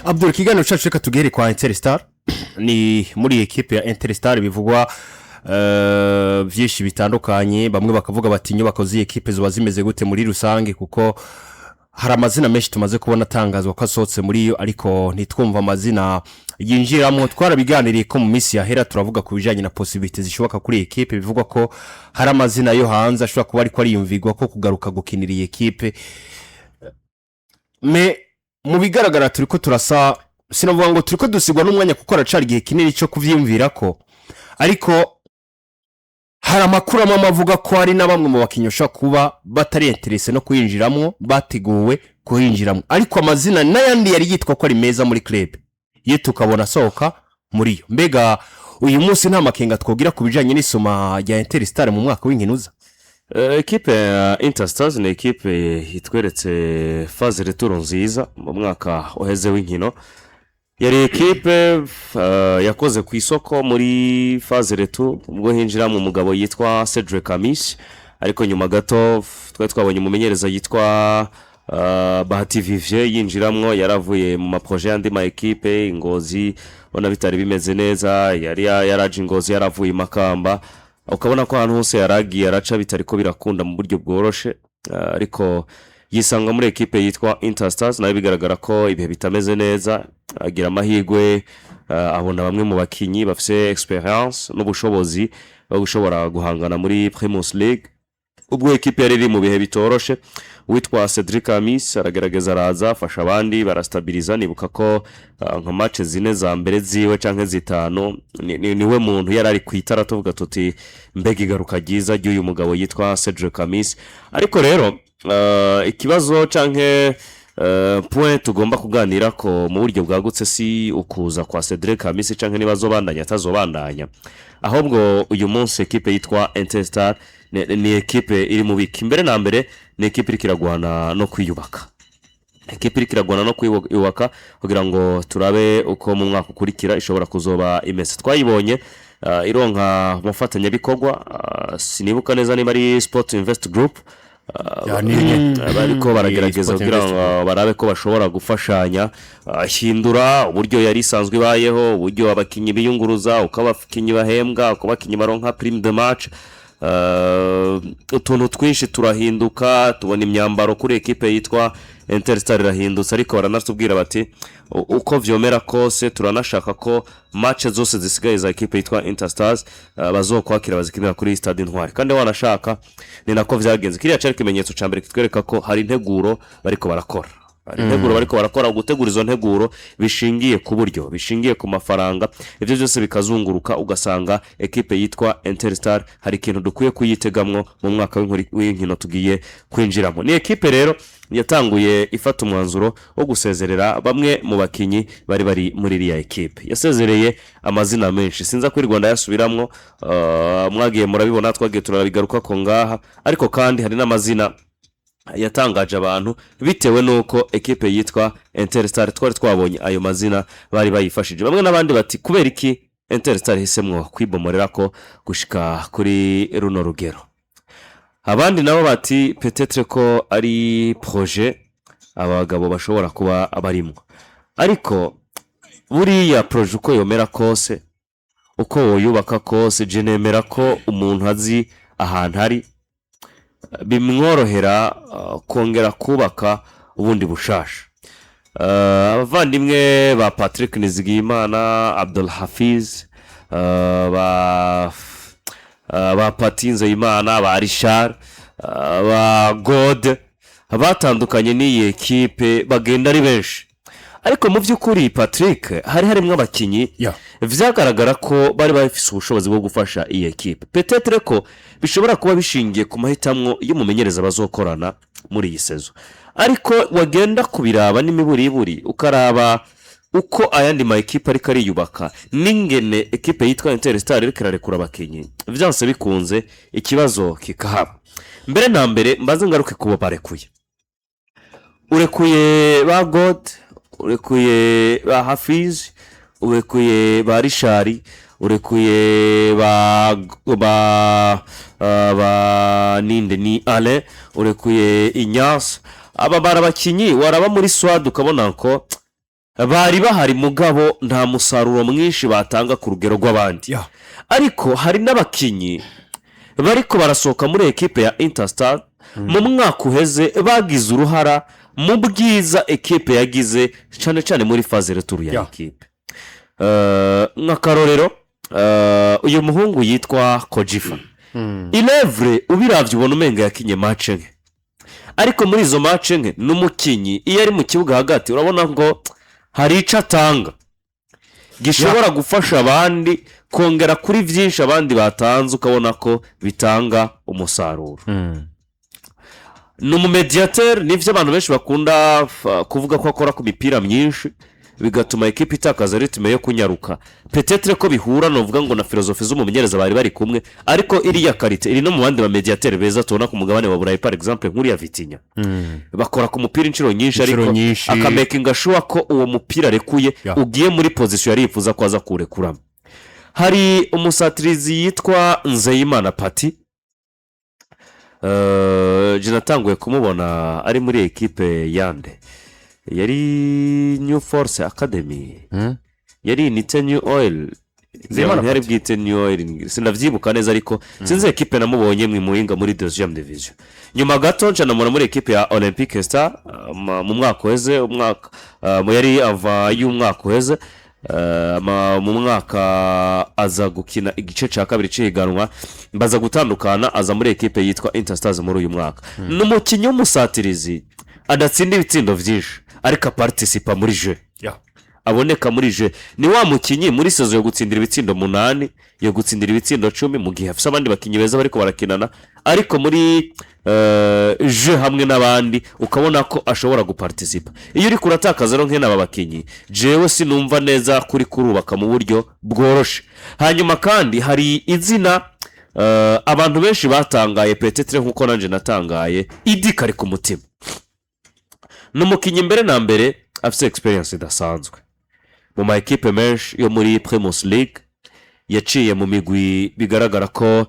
Abdul Kigano cacu reka tugere kwa Interstar ni muri equipe ya Interstar bivugwa byinshi bitandukanye bamwe bakavuga bati inyubako zi equipe zuba zimeze gute muri rusange kuko hari amazina menshi tumaze kubona atangazwa ko asohotse muri yo ariko ntitwumva amazina yinjiramo twarabiganiriye ko mu minsi yahera turavuga ku bijanye na possibility zishoboka kuri equipe bivugwa ko hari amazina yo hanze ashobora kuba ariko ariyumvigwa ko kugaruka gukinira iyi equipe mu bigaragara turiko turasa sinavuga ngo turiko dusigwa n'umwanya kuko aracari gihe kinini cyo kuvyimvira ko ariko hari amakuru amavuga ko hari na bamwe mu bakinyosha kuba batari interesse no kuyinjiramo bateguwe kuyinjiramo ariko amazina n'ayandi yari yitwa ko ari meza muri club ye tukabona sohoka muri yo mbega uyu munsi nta makenga twogira kubijanye n'isoma rya Interstar mu mwaka w'inkinuza. Equipe ya Interstars ni equipe hitweretse phase retour nziza mu mwaka uheze w'inkino. Yari equipe yakoze ku isoko muri phase retour ubwo hinjira mu mugabo yitwa Cedric Kamis ariko nyuma gato twabonye umumenyereza yitwa Bahati Vivier yinjiramwo yaravuye mu maprojet yandi ma equipe Ngozi bona bitari bimeze neza yaraje Ngozi yaravuye Makamba ukabona ko ahantu hose yaragiye araca bitari ko birakunda mu buryo bworoshe ariko yisanga muri equipe yitwa Interstars nayo bigaragara ko ibihe bitameze neza agira amahirwe abona bamwe mu bakinyi bafise experience n'ubushobozi bwo gushobora guhangana muri Primus League ubwo equipe yari iri mu bihe bitoroshe witwa Cedric Kamis aragerageza araza afasha abandi barastabiliza nibuka ko nka match zine za mbere ziwe canke zitano niwe muntu yarari kwitara tuvuga tuti mbega igaruka giza ry'uyu mugabo yitwa Cedric Kamis ariko rero ikibazo canke point tugomba kuganira ko mu buryo bwagutse si ukuza kwa Cedric Kamis canke nibazo bandanya atazobandanya ahubwo uyu munsi equipe yitwa Interstar ni equipe iri mu biki mbere na mbere ni equipe irikiragwana no kwiyubaka equipe irikiragwana no kwiyubaka kugira ngo turabe uko mu mwaka ukurikira ishobora kuzoba imese twayibonye ironka mufatanya bikorwa sinibuka neza niba ari Sport Invest Group bariko baragerageza kugira ngo barabe ko bashobora gufashanya hindura uburyo yari isanzwe bayeho uburyo abakinyi biyunguruza ukabakinyi bahembwa ukabakinyi baronka prime de match utuntu twinshi turahinduka tubona imyambaro kuri equipe yitwa Interstar irahindutse ariko baranatubwira bati uko vyomera kose turanashaka ko match zose zisigaye za equipe yitwa Interstars bazokwakira bazikinira kuri Stade Intwari kandi wanashaka ni nako vyagenze kiriya cari kimenyetso cambere kitwereka ko hari integuro bariko barakora integuro bariko barakora gutegura izo nteguro bishingiye ku buryo bishingiye ku mafaranga ivyo byose bikazunguruka ugasanga equipe yitwa Interstar hari ikintu dukwiye kuyitegamwo mu mwaka w'inkino tugiye kwinjiramo ni equipe rero yatanguye ifata umwanzuro wo gusezerera bamwe mu bakinyi bari muri iriya equipe yasezereye amazina menshi sinza kuri Rwanda yasubiramwo mwagiye murabibona twagiye turabigaruka ko ngaha ariko kandi hari n'amazina yatangaje abantu bitewe nuko equipe yitwa Interstar twari twabonye ayo mazina bari bayifashije bamwe nabandi bati kubera iki Interstar hisemwo kwibomorera ko gushika kuri runo rugero abandi nabo bati peut-être ko ari projet abagabo bashobora kuba abarimo ariko buriya projet uko yomera kose uko woyubaka kose je nemera ko umuntu azi ahantu hari bimworohera kongera kubaka ubundi bushasha abavandimwe ba Patrick Nizigiyimana Abdul Hafiz ba Patinze Imana ba Richard ba God batandukanye n'iyi equipe bagenda ari benshi ariko mu by'ukuri Patrick harimo abakinyi vyagaragara ko bari bafise ubushobozi bwo gufasha iyi equipe peut-être ko bishobora kuba bishingiye ku mahitamwo y'umumenyereza bazokorana muri iyi sezo ariko wagenda kubiraba n'imiburiburi ukaraba uko ayandi ma equipe ariko ari yubaka ningene equipe yitwa Interstar iriko irarekura abakinyi vyanse bikunze ikibazo kikahaba mbere na mbere mbaze ngaruke kubo barekuye urekuye ba God urekuye ba Hafiz urekuye ba Richard urekuye ba ninde ni Ale urekuye Inyas aba barabakinyi waraba muri Swad ukabona ko bari bahari mugabo nta musaruro mwinshi batanga ku rugero rw'abandi ariko hari n'abakinnyi bariko barasohoka muri ekipe ya Interstar mu mwaka uheze bagize uruhara mu bwiza ekipe yagize cyane cyane muri faze retour ya ekipe nk'akarorero uyu muhungu yitwa Kojifa Ilevre ubiravye ubona umenga yakinye match nke ariko muri izo match nke n'umukinyi iyo ari mu kibuga hagati urabona ngo hari ico atanga gishobora gufasha abandi kongera kuri byinshi abandi batanze ukabona ko bitanga umusaruro ni umumediateur nivyo abantu benshi bakunda kuvuga ko akora ku mipira myinshi bigatuma ekipe itakaza ritme yo kunyaruka peut-être ko bihura no vuga ngo na filozofi z'umumenyereza bari kumwe ariko iri ya karite iri no mu bandi ba mediateur beza tubona ku mugabane wa Burayi par exemple nkuri ya Vitinha bakora ku mupira inshuro nyinshi ariko akamakinga sure ko uwo mupira rekuye ugiye muri position yari yifuza ko aza kurekuramo hari umusatirizi yitwa Nzeyimana Pati jinatanguye kumubona ari muri ekipe yande yari New Force Academy yari Nite New Oil yari bwite New Oil sinavyibuka neza ariko sinze ekipe namubonye muhinga muri deuxième division nyuma gato nca namura muri ekipe ya Olympique Star mu mwaka uheze mu yari ava y'umwaka uheze mu mwaka aza gukina igice cya kabiri cy'ihiganwa baza gutandukana aza muri ekipe yitwa Interstars muri uyu mwaka n'umukinnyi w'umusatirizi adatsinda ibitsindo vyinshi ariko participa muri jeu aboneka muri jeu ni wa mukinyi muri sezo yo gutsindira ibitsindo 8 yo gutsindira ibitsindo 10 mu gihe afite abandi bakinyi beza bariko barakinana ariko muri jeu hamwe n'abandi ukabona ko ashobora guparticipa iyo uri kuratakaza ronke n'aba bakinyi jewe sinumva neza kuri kurubaka mu buryo bworoshe hanyuma kandi hari izina abantu benshi batangaye peut-être nkuko nanje natangaye idikari ku mutima n'umukinyi mbere na mbere afite experience idasanzwe mu ma equipe menshi yo muri Primus League yaciye mu migwi bigaragara ko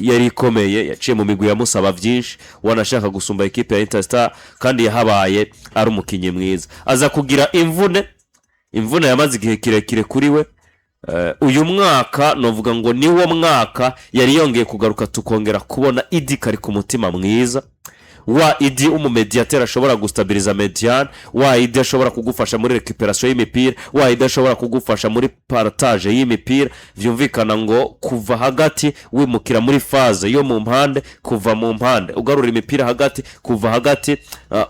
yari ikomeye yaciye mu migwi yamusaba byinshi wanashaka gusumba equipe ya Interstar kandi yahabaye ari umukinyi mwiza aza kugira imvune yamaze igihe kirekire kuri we uyu mwaka novuga ngo niwo mwaka yari yongeye kugaruka tukongera kubona idikari ku mutima mwiza wa idi umumediateur ashobora gustabiliza median wa idi ashobora kugufasha muri recuperation y'imipira wa idi ashobora kugufasha muri partage y'imipira vyumvikana ngo kuva hagati wimukira muri phase yo mu mpande kuva mu mpande ugarura imipira hagati kuva hagati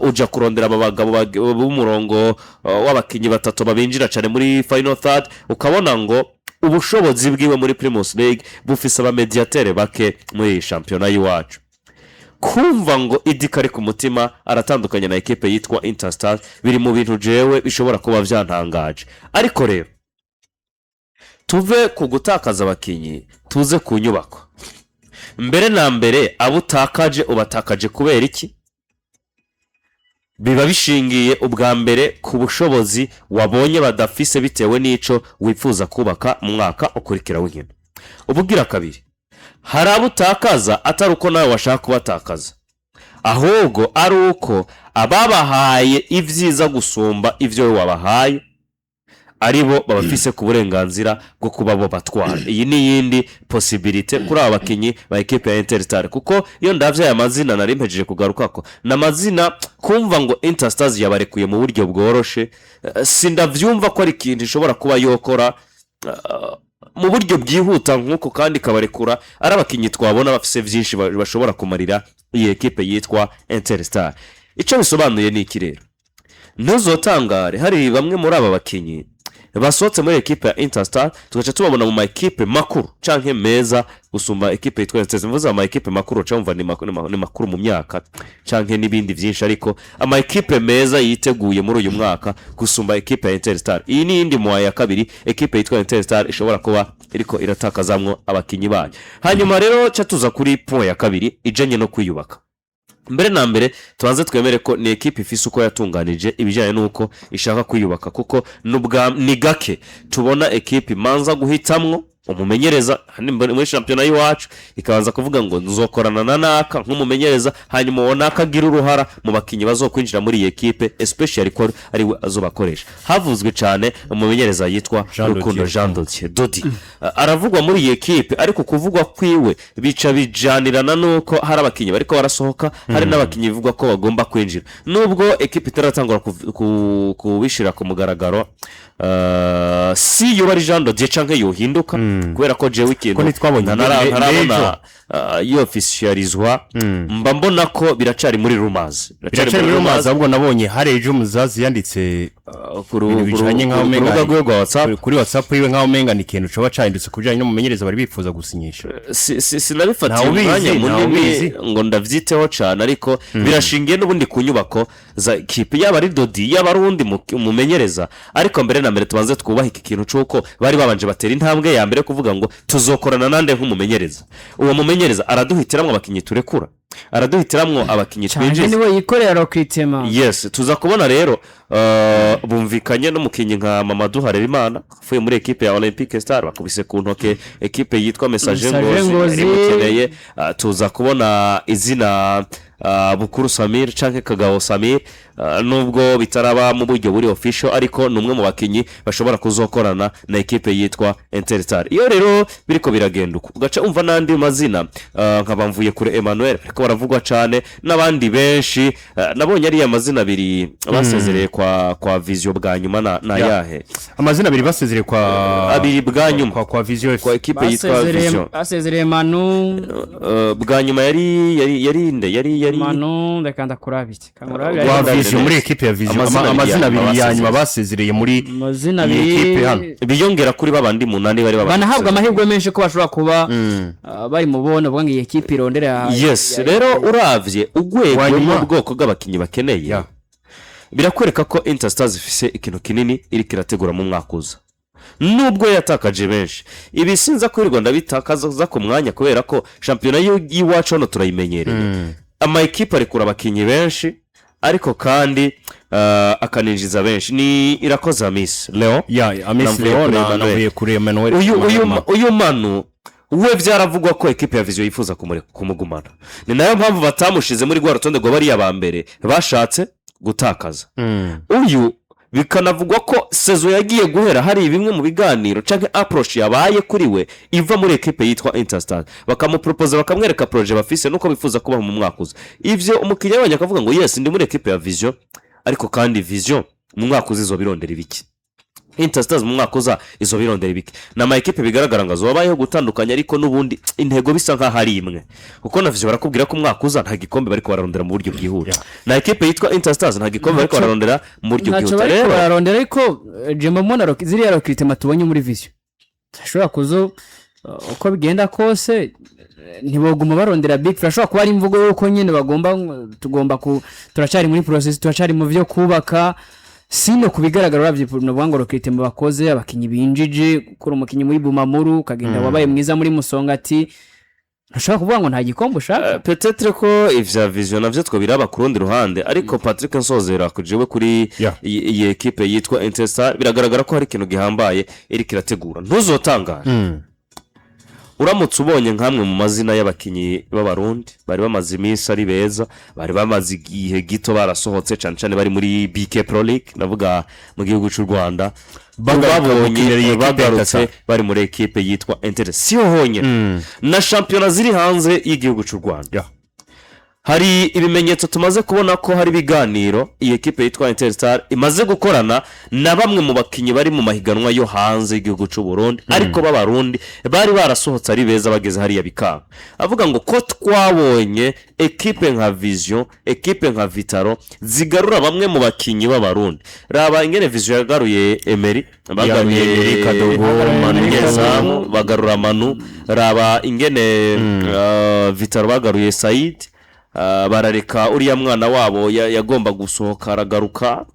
uja kurondera abagabo b'umurongo w'abakinyi batatu babinjira cyane muri final third ukabona ngo ubushobozi bwiwe muri Primus League bufise abamediateur bake muri championnat y'iwacu kumva ngo idikari ku mutima aratandukanye na ekipe yitwa Interstar biri mu bintu jewe bishobora kuba byantangaje ariko rero tuve ku gutakaza abakinyi tuze ku nyubako mbere na mbere abutakaje ubatakaje kubera iki biba bishingiye ubwa mbere ku bushobozi wabonye badafise bitewe n'ico wifuza kubaka mu mwaka ukurikira w'inkino ubugira kabiri hari abutakaza atari uko nawe washaka kubatakaza ahubwo ari uko ababahaye ivyiza gusumba ivyo wabahaye aribo babafise ku burenganzira bwo kuba bo batwara iyi ni yindi possibility kuri aba bakinyi ba equipe ya Interstar kuko iyo ndavya ya mazina nari mpejeje kugarukako na mazina kumva ngo Interstars yabarekuye mu buryo bworoshe sindavyumva ko ari ikintu ishobora kuba yokora mu buryo byihuta nkuko kandi kabarekura ari abakinyi twabona bafise vyinshi bashobora kumarira iyi equipe yitwa Interstar ico bisobanuye ni iki rero ntuzotangare hari bamwe muri aba bakinyi basohotse muri equipe ya Interstar tugaca tubabona mu ma equipe makuru canke meza gusumba equipe yitwa Interstar mvuze ama equipe makuru cyumva ni makuru mu myaka canke nibindi vyinshi ariko ama equipe meza yiteguye muri uyu mwaka gusumba equipe ya Interstar iyi ni indi mwa ya kabiri equipe yitwa Interstar ishobora kuba iriko iratakazamwo abakinyi bayo hanyuma rero cha tuza kuri point ya kabiri ijanye no kwiyubaka mbere na mbere tubanze twemere ko ni equipe ifise uko yatunganije ibijanye nuko ishaka kwiyubaka kuko ni gake tubona equipe manza guhitamwo umumenyereza muri shampiyona y'iwacu ikabanza kuvuga ngo nzokorana na naka nk'umumenyereza, hanyuma uwo naka agira uruhara mu bakinnyi bazokwinjira muri iyi ekipe especially ko ari we azobakoresha. Havuzwe cyane umumenyereza yitwa Rukundo Jean Dodi aravugwa muri iyi ekipe, ariko kuvugwa kwiwe bica bijanirana nuko hari abakinnyi bariko barasohoka, hari n'abakinnyi bivugwa ko bagomba kwinjira, nubwo ekipe itaratangura kubishira ku mugaragaro. Si yo bari Jean Dodi canke yohinduka kubera ko je weekend ntarabona iyo officializwa, mba mbona ko biracari muri rumors ahubwo nabonye hari ejo Muzazi yanditse bijanye nkaho menga kuri WhatsApp yiwe nkaho menga ni ikintu coba cahindutse kujanye n'umumenyereza bari bifuza gusinyisha. Sinabifatiye umwanya munini ngo ndavyiteho cyane, ariko birashingiye n'ubundi ku nyubako za ekipe yaba ari Dodi yaba ari undi umumenyereza. Ariko mbere na mbere tubanze twubaha iki kintu cyuko bari babanje batera intambwe ya mbere kuvuga ngo tuzokorana nande nk'umumenyereza. Uwo mumenyereza araduhitiramwe abakinyi turekura, araduhitiramwe abakinyi twinjiza, niwe yikorera recruitment. Yes, tuza kubona rero bumvikanye n'umukinyi nka Mamadou Harerimana afuye muri ekipe ya Olympique Star, bakubise ku ntoke ekipe yitwa Messager Ngozi mukeneye. Tuza kubona izina Bukuru Samir canke Kagabo Samir, nubwo bitaraba mu buryo buri official, ariko numwe mu bakinyi bashobora kuzokorana na ekipe yitwa Interstar. Iyo rero biriko biragenda uko ugaca umva nandi mazina nkabamvuye kure Emmanuel ariko baravugwa cyane n'abandi benshi. Nabonye ari amazina abiri basezereye kwa Vision bwa nyuma na yahe amazina abiri basezereye abiri bwa nyuma kwa Vision, kwa ekipe yitwa Vision. Basezereye Manu bwa nyuma yari Manu ndakanda kurabiki kwa Vision muri ekipe ya Vision. Amazina abiri ya nyuma basezereye muri ekipe hano, biyongera kuri babandi munani bari banahabwa amahirwe menshi ko bashobora kuba bari mubona bwa ngiye ekipe irondera. Yes, rero uravye ugwego n'ubwoko bw'abakinyi bakeneye birakwereka ko Interstars ifise ikintu kinini iri kirategura mu mwaka uza, nubwo yatakaje benshi. Ibi sinza kwirirwa ndabitakaza ku mwanya kubera ko shampiyona y'iwacu hano turayimenyereye. Ama ekipe arikura abakinyi benshi, ariko kandi akaninjiza benshi. Ni Irakoze Amis Leo Amis Leo navuye kuri Emmanuel. Uyu Manu we byaravugwa ko ekipe ya Vision yifuza kumugumana, ni nayo mpamvu batamushize muri gwa rutonde ngo bari abambere bashatse gutakaza. Uyu bikanavugwa ko sezo yagiye guhera hari bimwe mu biganiro canke approach yabaye kuri we iva muri ekipe yitwa Interstar, bakamupropose bakamwereka projet bafise nuko bifuza kuba mu mwaka uza. Ivyo umukinnyi wabanye akavuga ngo yes ndi muri ekipe ya Vision, ariko kandi Vision mu mwaka uza izobirondera ibiki, Interstars mu mwaka uza izobirondera ibiki. Na ma ekipe bigaragara ngo zobayeho gutandukanya, ariko nubundi intego bisa nka hari imwe, kuko na Vision barakubwira ko umwaka uza nta gikombe bari bararondera mu buryo bwihura, na ekipe yitwa Interstars nta gikombe bari bararondera mu buryo bwihura. Rero bararondera ariko Jembo Mona ziriya recruitment tubonye muri Vision ashobora kuzo uko bigenda kose ntiboguma barondera big flash, ashobora kuba ari imvugo yuko nyine tugomba turacari muri process, turacari mu byo kubaka. Sino kubigaragara uravye no bwango recruitment bakoze abakinyi binjije kuri umukinyi muri Bumamuru kagenda wabaye mwiza muri Musongati, ntashaka kuvuga ngo nta gikombe ushaka. Peut-être ko ivya Vision navyo twobiraba ku rundi ruhande, ariko Patrick Nsozera kujewe kuri iyi ekipe yitwa Interstar biragaragara ko hari ikintu gihambaye iri kirategura. Ntuzotangara uramutse ubonye nkamwe mu mazina y'abakinyi b'abarundi bari bamaze iminsi ari beza, bari bamaze igihe gito barasohotse cyane bari muri BK Pro League, navuga mu gihugu cy'u Rwanda, babonye bagarutse bari muri ekipe yitwa Interstar. Siyo honyine na shampiyona ziri hanze y'igihugu cy'u Rwanda hari ibimenyetso tumaze kubona ko hari biganiro iyi ekipe yitwa Interstar imaze gukorana na bamwe mu bakinyi bari mu mahiganwa yo hanze y'igihugu cy'u Burundi, ariko b'abarundi bari barasohotse ari beza bageze hariya bikanga. Avuga ngo ko twabonye ekipe nka Vision, ekipe nka Vitaro zigarura bamwe mu bakinyi b'abarundi. Raba ingene Vision yagaruye Emery, bagaruye Kadogo, Manu bagarura Manu. Raba ingene Vitaro bagaruye Said, barareka uriya mwana wabo yagomba gusohoka aragaruka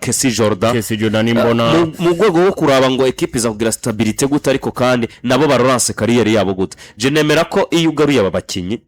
Kesi Jordan imbona mu rwego rwo kuraba ngo ekipe iza kugira stabilite gute ariko kandi nabo barorance kariyeri yabo gute je nemera ko iyo ugaruye aba bakinyi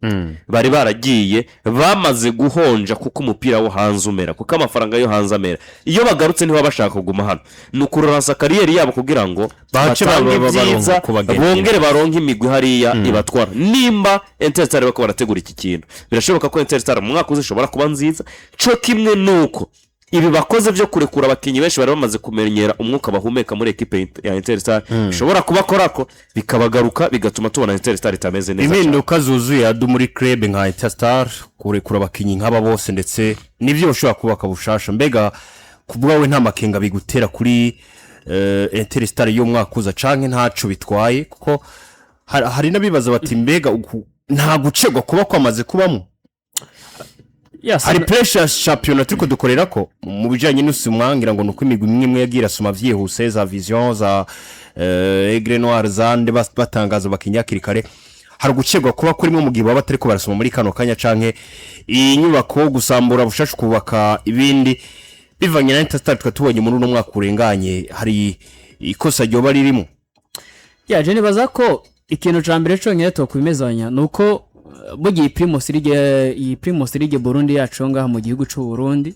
bari baragiye bamaze guhonja kuko umupira wo hanze umera kuko amafaranga yo hanze amera iyo bagarutse niba bashaka kuguma hano nukurorance kariyeri yabo kugira ngo bace byiza bongere baronke imigwi hariya ibatwara nimba Interstar bako barategura iki kintu birashoboka ko Interstar mu mwaka uzishobora kuba nziza cyo kimwe nuko ibi bakoze byo kurekura abakinyi benshi bari bamaze kumenyera umwuka bahumeka muri equipe ya Interstar bishobora kubakorako bikabagaruka bigatuma tubona Interstar itameze neza impinduka zuzuye adu muri club nka Interstar kurekura abakinyi nk'aba bose ndetse nivyo bashobora kubaka bushasha mbega kubwawe nta makenga bigutera kuri Interstar yo mwaka uza canke ntaco bitwaye kuko hari nabibaza bati mbega nta gucegwa kuba kwamaze kubamo hari pressure championnat turiko dukorera ko mu bijanye n'usumwangira ngo nuko imigwi imwe yagira soma vyihuse za vision za Aigle Noir zande batangaza bakinyakiri kare hari gucegwa kuba kurimo mu gihe baba batariko barasoma muri kano kanya canke inyubako gusambura bushashu kubaka ibindi bivanye na Interstar twatubonye muri no mwaka urenganye hari ikosa ryo bari ririmo je nibaza ko ikintu cambere conyene to kubimezanya nuko bugiye Primus League Burundi yacu ngaha mu gihugu cy'u Burundi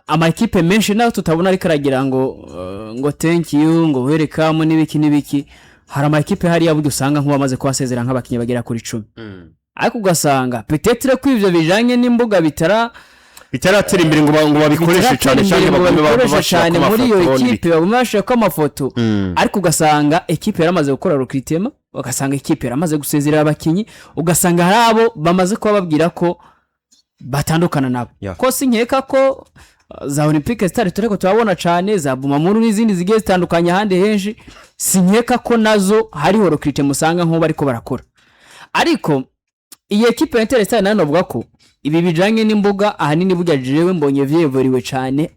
ama equipe menshi naho tutabona ari karagira ngo thank you ngo welcome n'ibiki hari ama equipe hari yabuye usanga nko bamaze kwasezera nk'abakinyi bagera kuri 10 ariko ugasanga peut-être ko ivyo bijanye n'imbuga bitaratera imbere ngo babikoreshe cyane muri iyo equipe babumashye ko amafoto ariko ugasanga equipe yaramaze gukora recruitment ugasanga equipe yaramaze gusezerera abakinyi ugasanga hari abo bamaze kuba babwira ko batandukana nabo ko sinkeka ko za Olympique Star tureko turabona cyane za Bumamuru n'izindi zigiye zitandukanye handi henshi sinkeka ko nazo hariho recruitment musanga nko bariko barakora ariko iyi equipe ya Interstar nano bavuga ko ibi bijanye n'imbuga ahanini burya jewe mbonye vyevuriwe cyane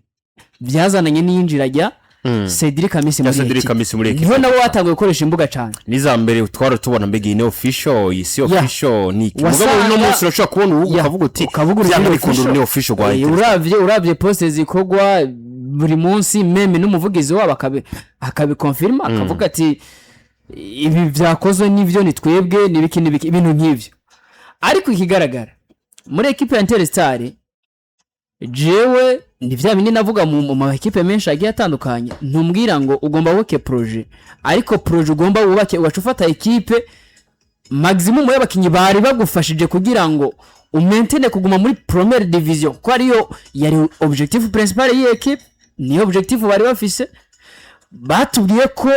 byazananye n'injira rya Cedric Kamisi muri equipe niho nabo batangiye gukoresha imbuga cyane niza mbere twaro tubona mbege ine official isi official ni mugabo no munsi urashobora kubona ubu ukavuga uti byanga bikundura ni official gwa uravye poste zikogwa buri munsi meme n'umuvugizi wabo akabikonfirma akavuga ati ibi vyakozwe n'ivyo ni twebwe nibiki ibintu nk'ivyo ariko ikigaragara muri equipe ya Interstar jewe ndi vya bindi navuga mu equipe menshi agiye atandukanye ntumbwira ngo ugomba woke projet ariko projet ugomba wubake ugacufata equipe maximum y'abakinyi bari bagufashije kugira ngo umaintaine kuguma muri première division ko ariyo yari objectif principal y'iyi equipe ni objectif bari bafise batubwiye ko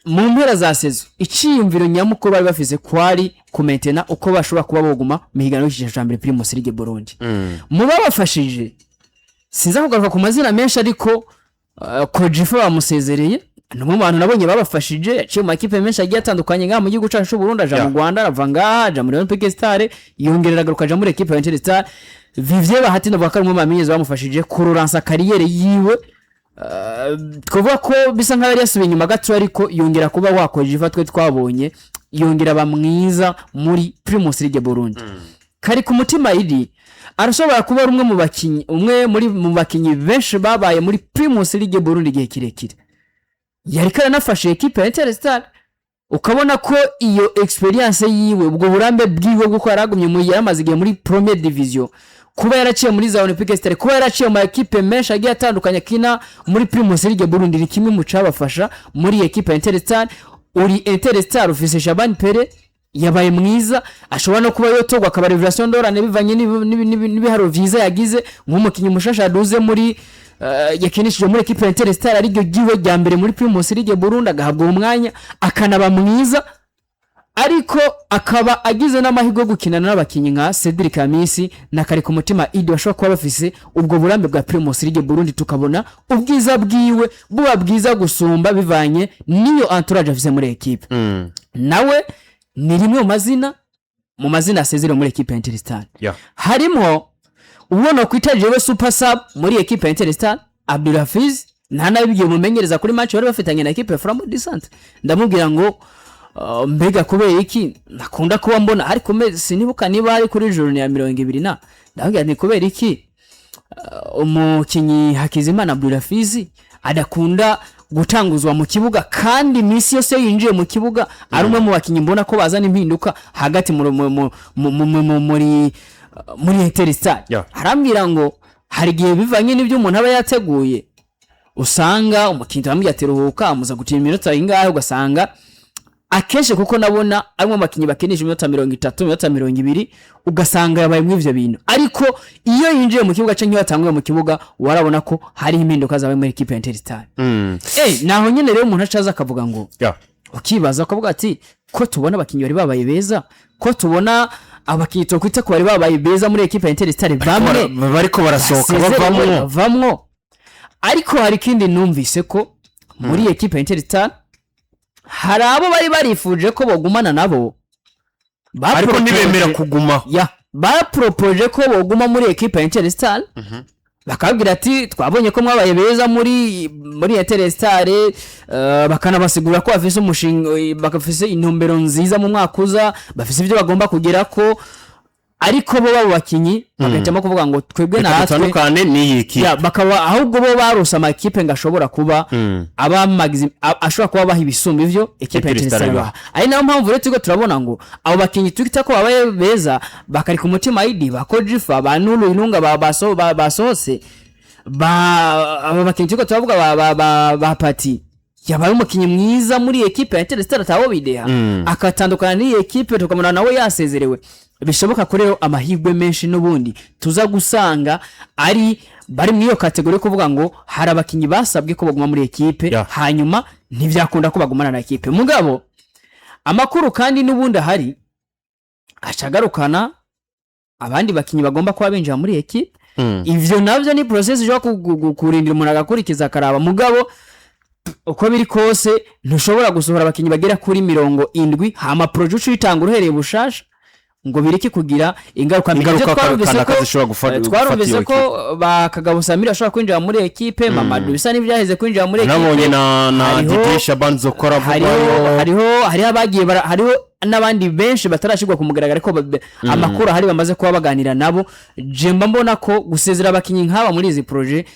mu mpera za sezo iciyumviro nyamukuru bari bafise kwari kumaintaina uko bashobora kuba boguma mihigano y'ikiciro cya mbere Primus League Burundi mu babafashije sinza kugaruka ku mazina menshi ariko Kojifa bamusezereye numwe mu bantu nabonye babafashije yaciye mu equipe menshi agiye atandukanye ngaha mu gihugu cyacu cy'u Burundi aja mu Rwanda arava ngaha aja muri Olympique Star yongerera agaruka aja muri equipe ya Interstar Vivye Bahati navuga ko mu bamenyezi bamufashije kururansa kariyeri yiwe twavuga ko bisa nkaho yasubiye inyuma gato ariko yongera kuba wakojiva twe twabonye yongera bamwiza muri Primus League Burundi kari ku mutima iri arashobora kuba umwe mu bakinyi mu bakinyi benshi babaye muri Primus League Burundi gihe kirekire yari kana nafashe equipe ya Interstar ukabona ko iyo experience yiwe ubwo burambe bwiwe bwo yaragumye mu yaramaze igihe muri Première Division kuba yaraciye muri za Olympique Star kuba yaraciye mu equipe menshi agiye atandukanye kina muri Primus League Burundi ni kimwe mu cabafasha muri equipe ya Interstar uri Interstar ufise Shaban Pere yabaye mwiza ashobora no kuba yotogwa akaba revelation d'orane bivanye n'ibiharo vyiza yagize nk'umukinyi mushasha duze muri yakinishije muri equipe ya Interstar ari ryo giwe rya mbere muri Primus League Burundi agahabwa umwanya akanaba mwiza ariko akaba agize n'amahirwe yo gukinana n'abakinyi nka Cedric Kamisi na kari ku mutima Idi bashobora kuba bafise ubwo burambe bwa Primus League Burundi tukabona ubwiza bwiwe buba bwiza gusumba bivanye niyo entourage afise muri equipe nawe ni rimwe mu mazina asezere muri equipe ya Interstar harimo ubona kwitaje we super sub muri equipe ya Interstar Abdulhafiz nta nabigiye mumenyereza kuri match bari bafitanye na equipe ya Framo Descente ndamubwira ngo mbega kubera iki nakunda kuba mbona ariko sinibuka niba ari kuri joro ya 20 na ndavuga ni kubera iki umukinyi Hakizimana Abdulafizi adakunda gutanguzwa mu kibuga kandi iminsi yose yinjiye mu kibuga ari umwe mu bakinyi mbona ko bazana impinduka hagati muri Interstar. Harambwira ngo hari gihe bivanye n'ibyo umuntu aba yateguye usanga umukinyi amubwiye ateruhuka amuza gukina iminota ingahe ugasanga akeshe kuko nabona arimo makinyi bakenesha iminota 30 iminota 20 ugasanga yabaye mu ivyo bintu ariko iyo yinjiye mu kibuga canke yatanguye mu kibuga warabona ko hari impinduka zabaye muri equipe ya Interstar. Naho nyene rero umuntu acaza akavuga ngo ukibaza akavuga ati ko tubona abakinyi bari babaye beza ko tubona abakinyi to kwita ko bari babaye beza muri equipe ya Interstar bamwe bariko barasohoka bavamwo ariko hari kindi numvise ko muri equipe ya Interstar hari abo bari barifuje ko bagumana nabo ariko nibemera kuguma bapropoje ko baguma muri equipe ya Interstar bakabwira ati twabonye ko mwabaye beza muri Interstar bakanabasigura ko bafise umushinga bakafise intumbero nziza mu mwaka uza bafise ibyo bagomba kugera ko ariko bo babo bakinyi bagacamo kuvuga ngo twebwe natwe ni iki bakaba ahubwo bo barusa amakipe ngashobora kuba ashobora kuba baha ibisumba ivyo equipe ya Interstar ari nayo mpamvu rero tugo turabona ngo abo bakinyi twita ko babaye beza bakari ku mutima ID bakojifa banulu inunga basohose abo bakinyi tugo turavuga ba pati yabaye umukinyi mwiza muri equipe ya Interstar atawo bideha akatandukana ni equipe tukamana nawe yasezerewe bishoboka ko rero amahirwe menshi n'ubundi tuza gusanga ari bari muri iyo kategori kuvuga ngo hari abakinyi basabwe ko baguma muri equipe hanyuma ntivyakunda ko bagumana na equipe mugabo amakuru kandi n'ubundi hari acagarukana abandi bakinyi bagomba kuba binjira muri equipe ivyo navyo ni process yo kurindira umuntu agakurikiza karaba mugabo uko biri kose ntushobora gusohora abakinyi bagera kuri 70 hama project uyitanga uhereye bushasha ngo biriki kugira ingaruka twarumvise ko bakagabo Samira ashobora kwinjira muri equipe Mamadou bisa n'ivyaheze kwinjira muri equipe nabonye na Didesha Banzo kora hariho abagiye hariho n'abandi benshi batarashigwa kumugaragara ko amakuru hari bamaze kuba baganira nabo jemba mbona ko gusezera abakinyi nk'aba muri izi projet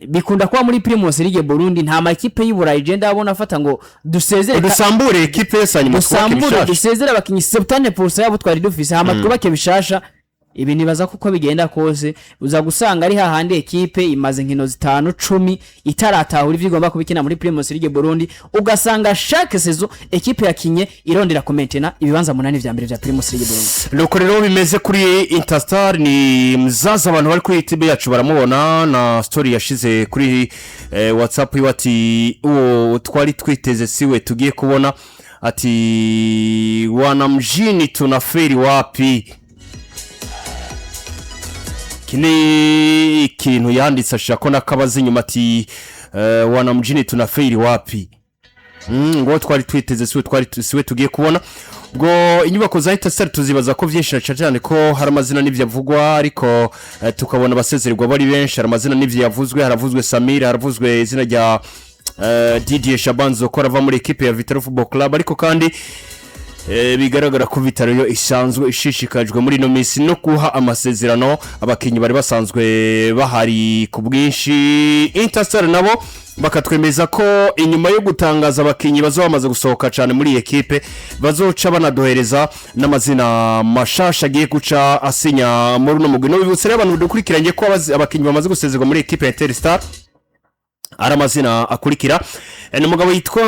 bikunda kuba muri Primus League Burundi nta makipe y'Iburayi genda abona afata ngo dusambure equipe yesanye dusezera abakinyi 70% yabo twari dufise hama twubake bishasha ibi nibaza kuko bigenda kose uza gusanga ari hahandi equipe imaze nkino 5-10 itaratahura ivyo igomba kubikina muri Primus League Burundi ugasanga chaque saison equipe yakinye irondera komentena ibibanza 8 vya mbere vya Primus League Burundi nuko rero bimeze kuri Interstar ni mzaza abantu bari kuri TV yacu baramubona na story yashize kuri WhatsApp iwati uwo twari twiteze siwe tugiye kubona ati wana mjini tunaferi wapi kini ikintu yanditse ashaka nakabaza inyuma ati wana mjini tunaferi wapi ngo twari twiteze siwe tugiye kubona ubwo inyubako za Interstar tuzibaza ko vyinshi cyane ko hari amazina n'ivyo avugwa ariko tukabona abasezererwa bari benshi hari amazina n'ivyo yavuzwe haravuzwe Samira haravuzwe izina rya Didier Shabanzo ko rava muri equipe ya Vitaro Football Club ariko kandi bigaragara ko Vitaro yo isanzwe ishishikajwe muri no minsi no kuha amasezerano abakinyi bari basanzwe bahari ku bwinshi Interstar nabo bakatwemeza ko inyuma yo gutangaza abakinyi bazobamaze gusohoka cyane muri equipe bazoca banadohereza n'amazina mashasha agiye guca asinya muri no mugino bibutse abantu dukurikiranye ko abakinyi bamaze gusezerwa muri equipe ya Interstar aramazina akurikira n'umugabo yitwa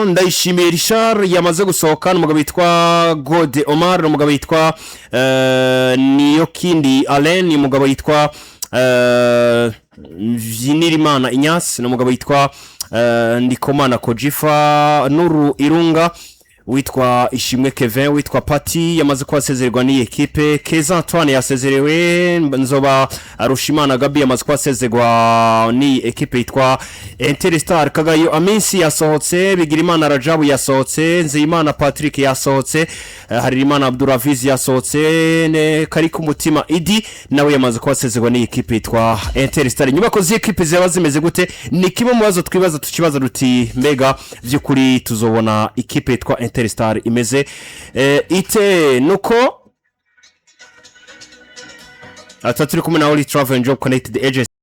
Ndayishimiye Richard yamaze gusohoka n'umugabo yitwa Gode Omar n'umugabo yitwa Niyokindi Alain n'umugabo yitwa Vinirimana Inyas n'umugabo yitwa Ndikomana Kojifa Nuru Irunga witwa Ishimwe Kevin, witwa Pati yamaze kwasezererwa n'iyi ekipe, Keza Antoine yasezerewe, Nzoba Arushimana Gabi yamaze kwasezererwa n'iyi ekipe yitwa Interstar, Kagayo Aminsi yasohotse, Bigirimana Rajabu yasohotse, Nzeyimana Patrick yasohotse, Harimana Abduraviz yasohotse, Kariku Mutima Idi nawe yamaze kwasezererwa n'iyi ekipe yitwa Interstar. Inyubako z'ikipe zaba zimeze gute? Ni kimwe mu bazo twibaza tukibaza ruti mbega by'ukuri tuzobona ikipe yitwa Interstar imeze ite? Nuko ataturi kumwe na Oli Travel and Job Connected Agency